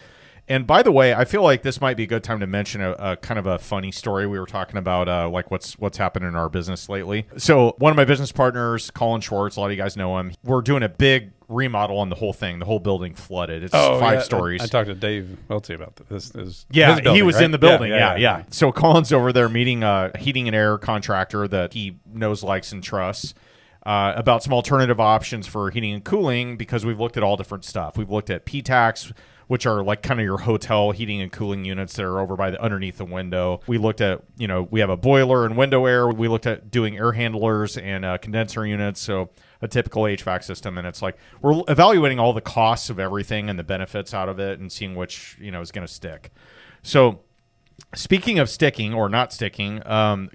And by the way, I feel like this might be a good time to mention a kind of a funny story. We were talking about like what's happened in our business lately. So one of my business partners, Colin Schwartz, a lot of you guys know him. We're doing a big remodel on the whole thing. The whole building flooded. It's 5 stories. I talked to Dave Welty about this. He was in the building. Yeah. So Colin's over there meeting a heating and air contractor that he knows, likes, and trusts. About some alternative options for heating and cooling, because we've looked at all different stuff. We've looked at PTACs, which are like kind of your hotel heating and cooling units that are over by underneath the window. We looked at, we have a boiler and window air. We looked at doing air handlers and condenser units, so a typical HVAC system. And it's like we're evaluating all the costs of everything and the benefits out of it and seeing which, is going to stick. So speaking of sticking or not sticking,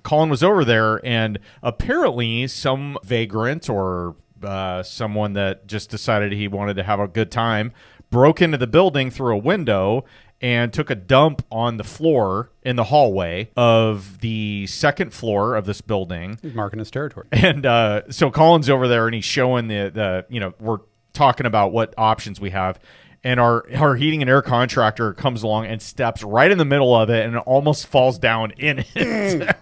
Colin was over there, and apparently some vagrant or someone that just decided he wanted to have a good time broke into the building through a window and took a dump on the floor in the hallway of the second floor of this building. He's marking his territory. And so Colin's over there, and he's showing the we're talking about what options we have. And our heating and air contractor comes along and steps right in the middle of it and almost falls down in it.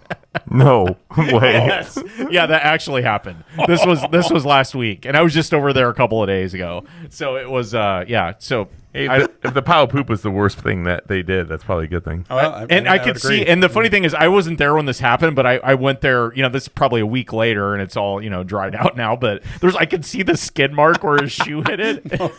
No way. Yes. Yeah, that actually happened. This was last week, and I was just over there a couple of days ago. So it was So Hey, if the pile of poop was the worst thing that they did, that's probably a good thing. Well, I could see, and the funny thing is, I wasn't there when this happened, but I went there. This is probably a week later, and it's all dried out now. But I could see the skid mark where his shoe hit it.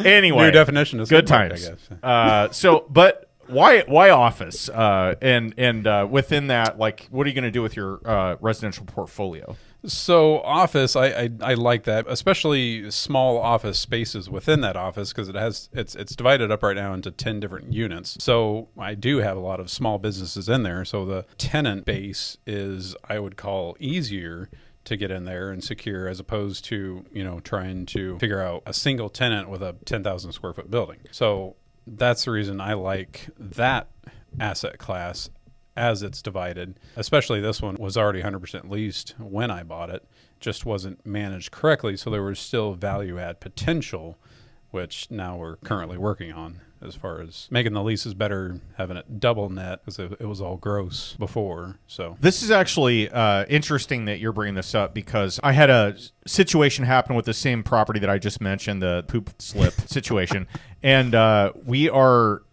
Anyway, New definition is good skid mark, times. I guess. But why office? And within that, like, what are you going to do with your residential portfolio? So office, I like that, especially small office spaces within that office, because it's divided up right now into 10 different units. So I do have a lot of small businesses in there. So the tenant base is, I would call, easier to get in there and secure, as opposed to trying to figure out a single tenant with a 10,000 square foot building. So that's the reason I like that asset class as it's divided. Especially this one was already 100% leased when I bought it, just wasn't managed correctly, so there was still value add potential, which now we're currently working on as far as making the leases better, having it double net, because it was all gross before. So this is actually interesting that you're bringing this up, because I had a situation happen with the same property that I just mentioned, the poop slip situation, and we are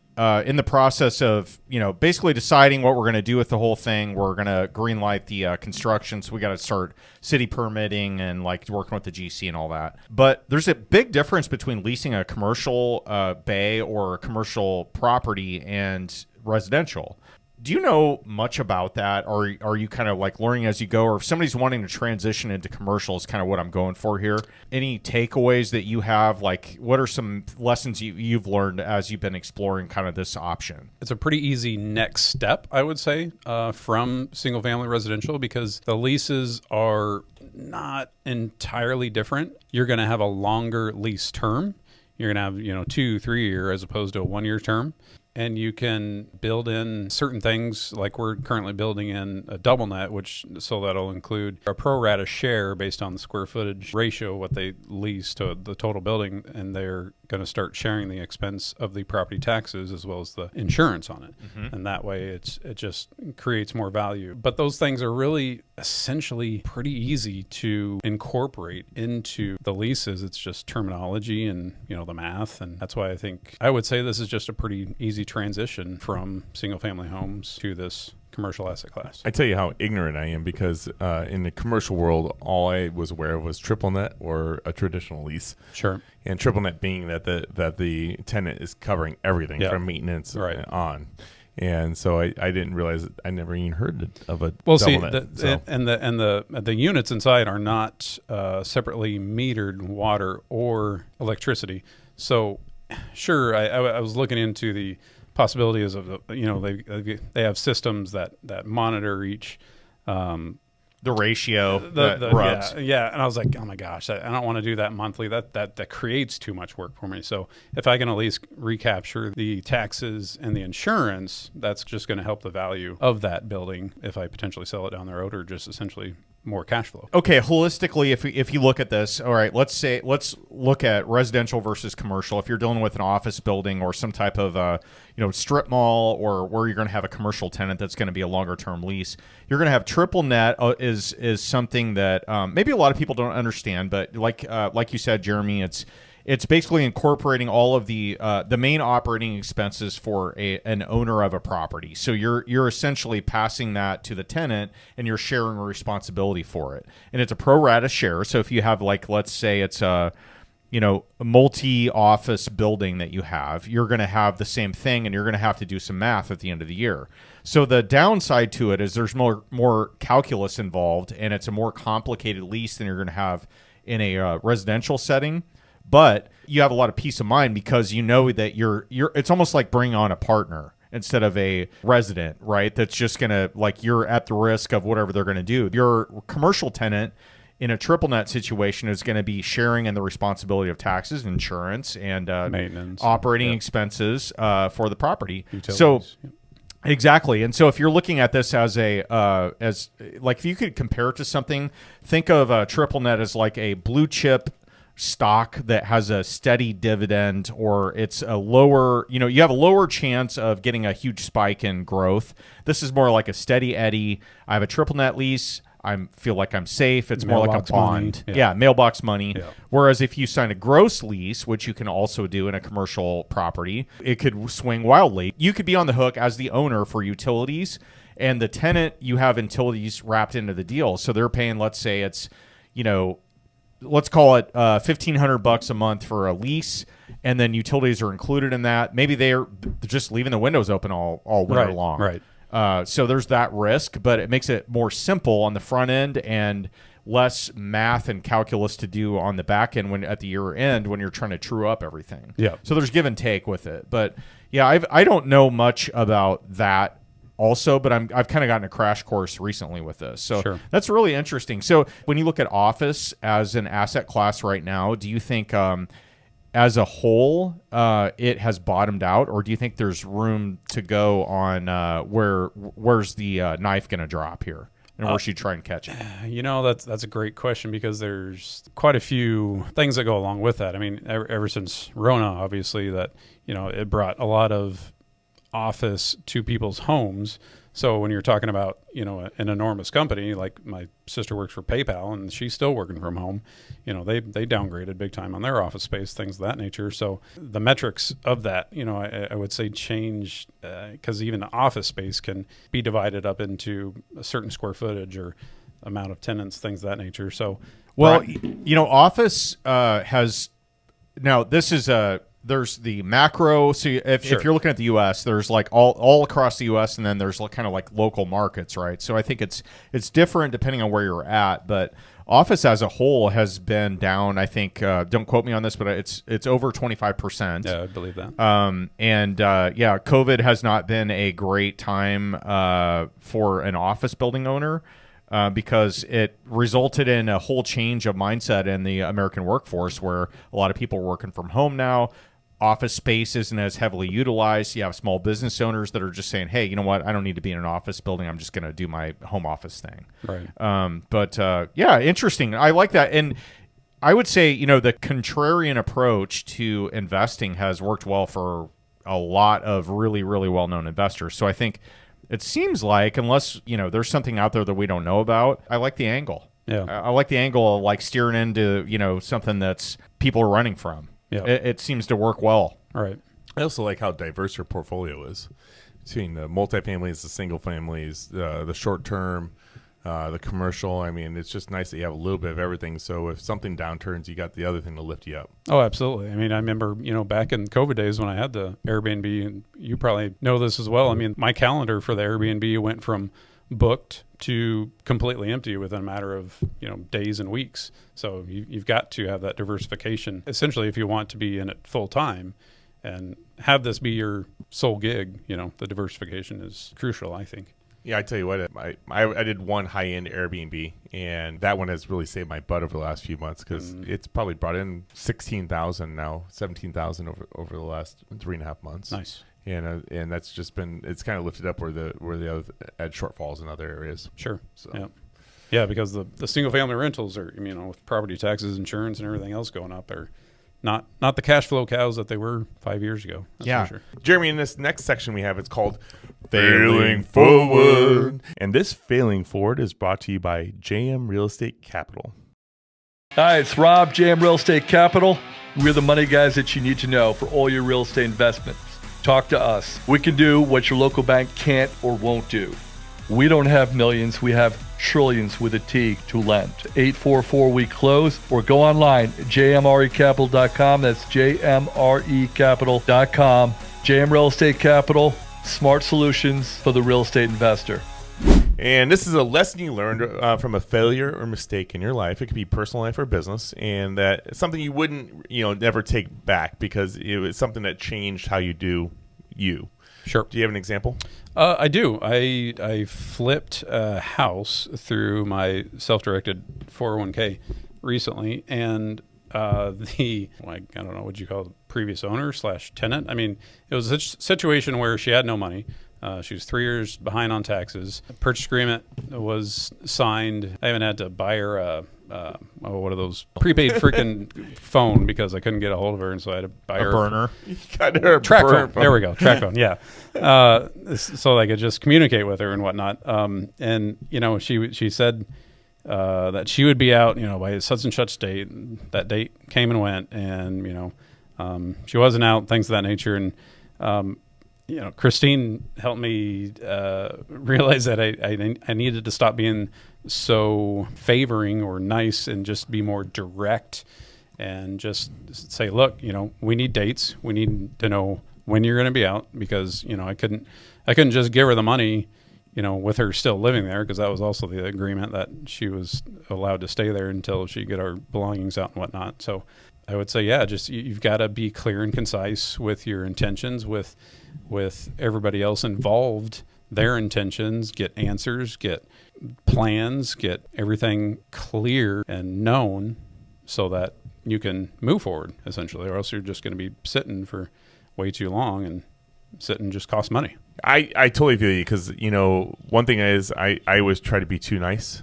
in the process of, basically deciding what we're going to do with the whole thing. We're going to green light the construction, so we got to start city permitting and working with the GC and all that. But there's a big difference between leasing a commercial bay or a commercial property and residential. Do you know much about that, or are you kind of learning as you go? Or if somebody's wanting to transition into commercial, is kind of what I'm going for here. Any takeaways that you have? What are some lessons you've learned as you've been exploring kind of this option? it's a pretty easy next step, I would say, from single family residential, because the leases are not entirely different. You're going to have a longer lease term. You're going to have, 2-3 year as opposed to a 1 year term. And you can build in certain things, like we're currently building in a double net, so that'll include a pro rata share based on the square footage ratio, what they lease to the total building, and they're going to start sharing the expense of the property taxes as well as the insurance on it. Mm-hmm. And that way it just creates more value. But those things are really essentially pretty easy to incorporate into the leases. It's just terminology and, the math. And that's why I would say this is just a pretty easy transition from single family homes to this commercial asset class. I tell you how ignorant I am, because in the commercial world, all I was aware of was triple net or a traditional lease. Sure. And triple net being that the tenant is covering everything from maintenance on. And so I didn't realize I never even heard of a double net. And the units inside are not separately metered water or electricity. So sure, I was looking into the possibilities of they have systems that monitor each the ratio the runs. Yeah, and I was like, oh my gosh, I don't want to do that monthly. That creates too much work for me. So if I can at least recapture the taxes and the insurance, that's just going to help the value of that building if I potentially sell it down the road, or just essentially more cash flow. Okay, holistically, if you look at this, all right, let's look at residential versus commercial. If you're dealing with an office building or some type of strip mall, or where you're going to have a commercial tenant that's going to be a longer term lease, you're going to have triple net is something that maybe a lot of people don't understand, but like you said, Jeremy, it's basically incorporating all of the main operating expenses for an owner of a property. So you're essentially passing that to the tenant, and you're sharing a responsibility for it. And it's a pro rata share. So if you have, let's say it's a multi-office building that you have, you're going to have the same thing, and you're going to have to do some math at the end of the year. So the downside to it is there's more calculus involved, and it's a more complicated lease than you're going to have in a residential setting. But you have a lot of peace of mind, because you know that you're it's almost like bringing on a partner. instead of a resident, right? That's just going to, like, you're at the risk of whatever they're going to do. Your commercial tenant in a triple net situation is going to be sharing in the responsibility of taxes, insurance, and maintenance, operating expenses for the property. Utilities. So exactly. And so if you're looking at this as if you could compare it to something, think of a triple net as like a blue chip stock that has a steady dividend, or it's a lower, you have a lower chance of getting a huge spike in growth. This is more like a steady eddy. I have a triple net lease. I feel like I'm safe. It's more like a bond. Yeah, mailbox money. Yeah. Whereas if you sign a gross lease, which you can also do in a commercial property, it could swing wildly. You could be on the hook as the owner for utilities, and the tenant, you have utilities wrapped into the deal. So they're paying, let's say it's, let's call it $1,500 a month for a lease, and then utilities are included in that. Maybe they're just leaving the windows open all winter long. Right. So there's that risk, but it makes it more simple on the front end and less math and calculus to do on the back end when at the year end when you're trying to true up everything. Yeah. So there's give and take with it. But yeah, I don't know much about that also, but I've kind of gotten a crash course recently with this. So Sure. That's really interesting. So when you look at office as an asset class right now, do you think as a whole, it has bottomed out, or do you think there's room to go on where's the knife going to drop here, and where should you try and catch it? That's a great question, because there's quite a few things that go along with that. I mean, ever since Rona, obviously, that it brought a lot of office to people's homes. So when you're talking about, an enormous company, like my sister works for PayPal and she's still working from home, they downgraded big time on their office space, things of that nature. So the metrics of that, I would say change, because even office space can be divided up into a certain square footage or amount of tenants, things of that nature. So, well, office has, now this is there's the macro. So if you're looking at the U.S., there's like all across the U.S., and then there's kind of like local markets, right? So I think it's different depending on where you're at. But office as a whole has been down. I think don't quote me on this, but it's over 25%. Yeah, I believe that. COVID has not been a great time for an office building owner. Because it resulted in a whole change of mindset in the American workforce, where a lot of people are working from home now. Office space isn't as heavily utilized. You have small business owners that are just saying, hey, you know what? I don't need to be in an office building. I'm just going to do my home office thing. Right. Interesting. I like that. And I would say, the contrarian approach to investing has worked well for a lot of really, really well-known investors. So I think it seems like, unless, there's something out there that we don't know about, I like the angle. Yeah. I like the angle of like steering into, something that's people are running from. Yeah. It seems to work well. All right. I also like how diverse your portfolio is between the multifamilies, the single families, the short term, the commercial. I mean, it's just nice that you have a little bit of everything. So if something downturns, you got the other thing to lift you up. Oh, absolutely. I mean, I remember, back in COVID days when I had the Airbnb, and you probably know this as well. I mean, my calendar for the Airbnb went from booked to completely empty within a matter of days and weeks. So you've got to have that diversification, essentially, if you want to be in it full time and have this be your sole gig. The diversification is crucial, I think. Yeah, I tell you what, I did one high-end Airbnb, and that one has really saved my butt over the last few months, because it's probably brought in $16,000 now, $17,000 over the last 3.5 months. Nice. And that's just been, it's kind of lifted up where the other had shortfalls in other areas. Sure. So. Yeah, because the single family rentals are, with property taxes, insurance, and everything else going up, are not the cash flow cows that they were 5 years ago. That's for sure. Jeremy, in this next section we have, it's called Failing Forward. And this Failing Forward is brought to you by JM Real Estate Capital. Hi, it's Rob, JM Real Estate Capital. We're the money guys that you need to know for all your real estate investments. Talk to us. We can do what your local bank can't or won't do. We don't have millions. We have trillions with a T to lend. 844-week close, or go online, jmrecapital.com. That's jmrecapital.com. JM Real Estate Capital, smart solutions for the real estate investor. And this is a lesson you learned from a failure or mistake in your life. It could be personal life or business, and that something you wouldn't, never take back, because it was something that changed how you do you. Sure. Do you have an example? I do. I flipped a house through my self-directed 401k recently, and I don't know what you call it, previous owner / tenant. I mean, it was a situation where she had no money. She was 3 years behind on taxes. A purchase agreement was signed. I even had to buy her what are those prepaid freaking phone because I couldn't get a hold of her, and so I had to buy her A burner. You got her track phone. There we go, track phone. Yeah, so I could just communicate with her and whatnot. And she said that she would be out, by such and such date. That date came and went, and she wasn't out. Things of that nature, and Christine helped me realize that I needed to stop being so favoring or nice and just be more direct and just say, look, we need dates. We need to know when you're going to be out because, I couldn't just give her the money, with her still living there because that was also the agreement that she was allowed to stay there until she get her belongings out and whatnot. So I would say, you've got to be clear and concise with your intentions with everybody else involved, their intentions, get answers, get plans, get everything clear and known so that you can move forward essentially, or else you're just going to be sitting for way too long, and sitting just costs money. I totally feel you because, one thing is I always try to be too nice.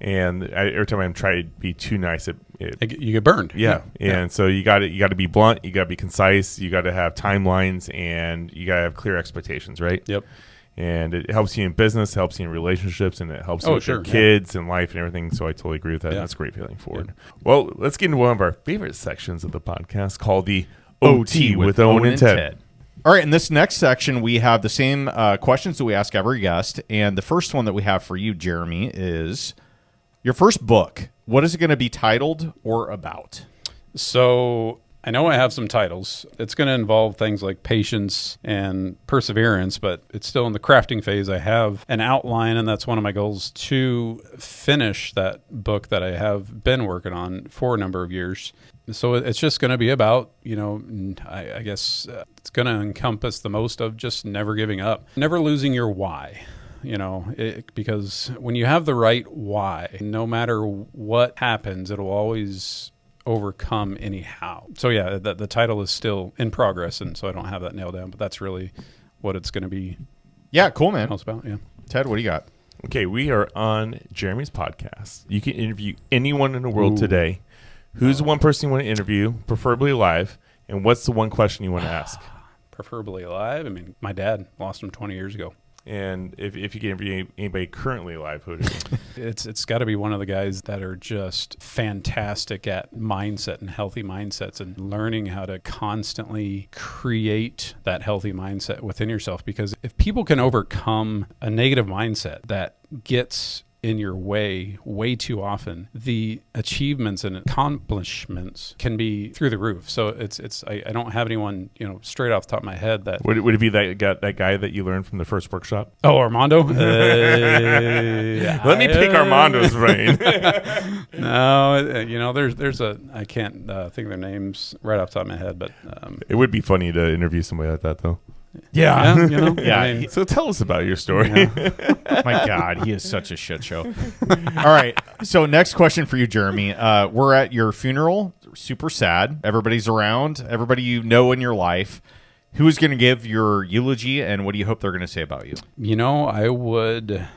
And every time I'm trying to be too nice, you get burned. Yeah. And so you got to be blunt. You got to be concise. You got to have timelines, and you got to have clear expectations, right? Yep. And it helps you in business, helps you in relationships, and it helps you with your kids and life and everything. So I totally agree with that. Yeah. That's a great feeling forward. Yeah. Well, let's get into one of our favorite sections of the podcast called the OT with Owen and Ted. All right, in this next section, we have the same questions that we ask every guest. And the first one that we have for you, Jeremy, is your first book. What is it going to be titled or about? So I know I have some titles. It's going to involve things like patience and perseverance, but it's still in the crafting phase. I have an outline, and that's one of my goals, to finish that book that I have been working on for a number of years. So it's just going to be about, I guess it's going to encompass the most of just never giving up, never losing your why. Because when you have the right why, no matter what happens, it'll always overcome anyhow. So yeah, the title is still in progress, and so I don't have that nailed down, but that's really what it's going to be. Yeah, cool, man. About, yeah. Ted, what do you got? Okay, we are on Jeremy's podcast. You can interview anyone in the world today. Who's the one person you want to interview, preferably live, and what's the one question you want to ask? Preferably alive. I mean, my dad lost him 20 years ago. And if you can interview anybody currently alive, who would it be? It's got to be one of the guys that are just fantastic at mindset and healthy mindsets and learning how to constantly create that healthy mindset within yourself. Because if people can overcome a negative mindset that gets in your way too often, the achievements and accomplishments can be through the roof. So I don't have anyone straight off the top of my head that would it be that guy that you learned from the first workshop? Oh, Armando. Let me pick Armando's brain. No, there's I can't think of their names right off the top of my head, but it would be funny to interview somebody like that though. Yeah. Yeah. I mean, so tell us about your story. Yeah. My God, he is such a shit show. All right. So next question for you, Jeremy. We're at your funeral. Super sad. Everybody's around. Everybody you know in your life. Who is going to give your eulogy, and what do you hope they're going to say about you? I would.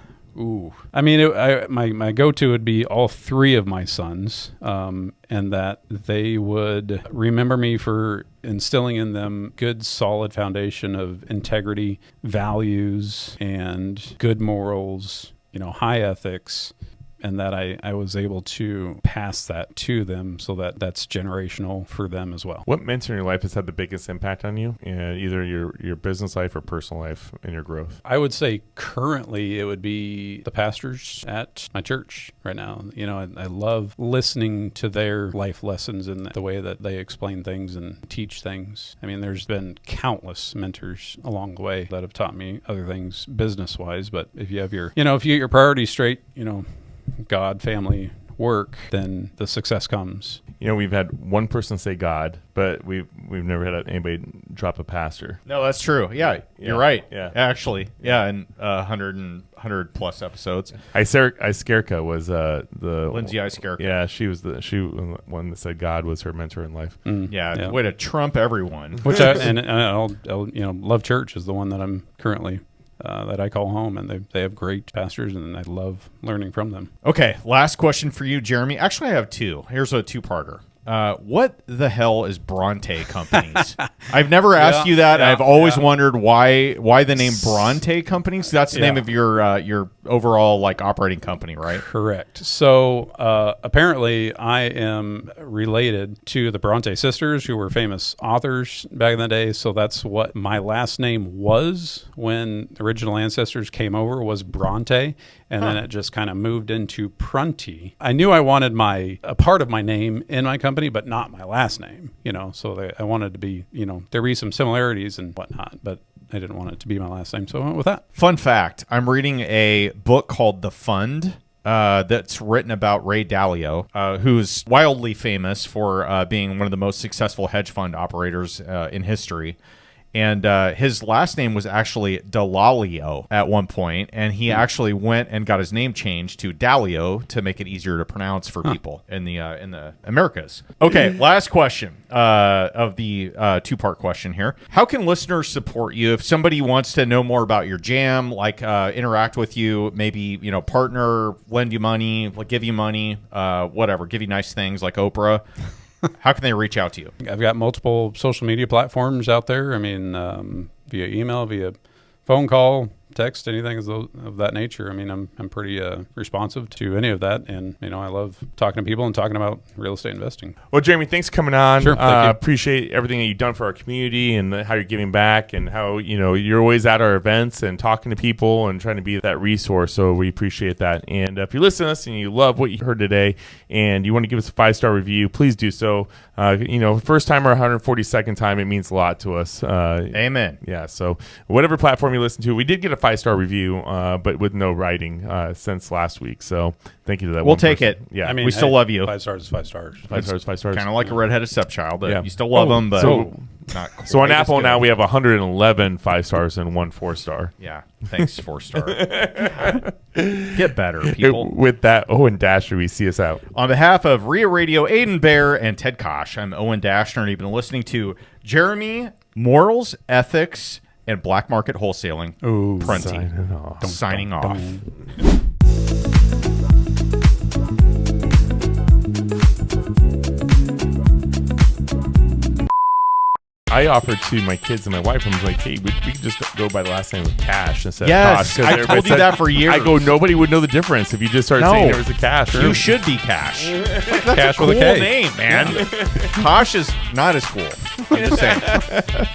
I mean, my go-to would be all three of my sons, and that they would remember me for instilling in them good, solid foundation of integrity, values, and good morals, high ethics, and that I was able to pass that to them so that that's generational for them as well. What mentor in your life has had the biggest impact on you, either your business life or personal life and your growth? I would say currently it would be the pastors at my church right now. I love listening to their life lessons and the way that they explain things and teach things. I mean, there's been countless mentors along the way that have taught me other things business-wise, but if you have if you get your priorities straight, God, family, work, then the success comes. we've had one person say God, but we've never had anybody drop a pastor. No, that's true. Yeah, you're right. Yeah. Actually, and 100 plus episodes. Iskerka was the Lindsay Iskerka. Yeah, she was the one that said God was her mentor in life. Yeah, way to trump everyone. Which I'll Love Church is the one that I'm currently that I call home, and they have great pastors, and I love learning from them. Okay, last question for you, Jeremy. Actually, I have two. Here's a two-parter. What the hell is Bronte Companies? I've never asked you that. I've always wondered why the name Bronte Companies. That's the name of your overall operating company, right? Correct. So apparently, I am related to the Bronte sisters, who were famous authors back in the day. So that's what my last name was when the original ancestors came over, was Bronte. And then it just kind of moved into Prunty. I knew I wanted a part of my name in my company, but not my last name, so I wanted to be, there be some similarities and whatnot, but I didn't want it to be my last name, so I went with that. Fun fact, I'm reading a book called The Fund that's written about Ray Dalio, who's wildly famous for being one of the most successful hedge fund operators in history. And his last name was actually Dalalio at one point, and he actually went and got his name changed to Dalio to make it easier to pronounce for people in the Americas. Okay, last question of the two-part question here. How can listeners support you if somebody wants to know more about your jam, interact with you, maybe partner, lend you money, give you money, whatever, give you nice things like Oprah? How can they reach out to you? I've got multiple social media platforms out there. I mean, via email, via phone call, text, anything of that nature. I mean, I'm pretty responsive to any of that, and I love talking to people and talking about real estate investing. Well, Jeremy, thanks for coming on. Sure, thank you. Appreciate everything that you've done for our community and how you're giving back, and how you're always at our events and talking to people and trying to be that resource. So we appreciate that. And if you listen to us and you love what you heard today and you want to give us a 5-star review, please do so. First time or 142nd time, it means a lot to us. Amen. Yeah. So whatever platform you listen to, we did get a 5-star review, but with no writing since last week. So thank you to that. We'll take it. Yeah. I mean, we still love you. 5 stars is 5 stars. 5 stars, 5 stars. Kind of like a redheaded stepchild. Yeah. You still love them, but not quite so on as Apple good. now we have 111 5-stars and 1 4-star. Yeah. Thanks, 4-star. Get better, people. With that, Owen Dashner, we see us out. On behalf of REIA Radio, Aiden Bear, and Ted Kosh, I'm Owen Dashner, and you've been listening to Jeremy, Morals, Ethics, and Black Market Wholesaling. Ooh, Prunty. Signing off. I offered to my kids and my wife, I was like, hey, we could just go by the last name of Cash instead of Yes, Kosh. I told you that for years. I go, nobody would know the difference if you just started saying there was a Cash. You should be Cash. That's Cash a cool with a K. name, man. Kosh is not as cool. I'm just saying.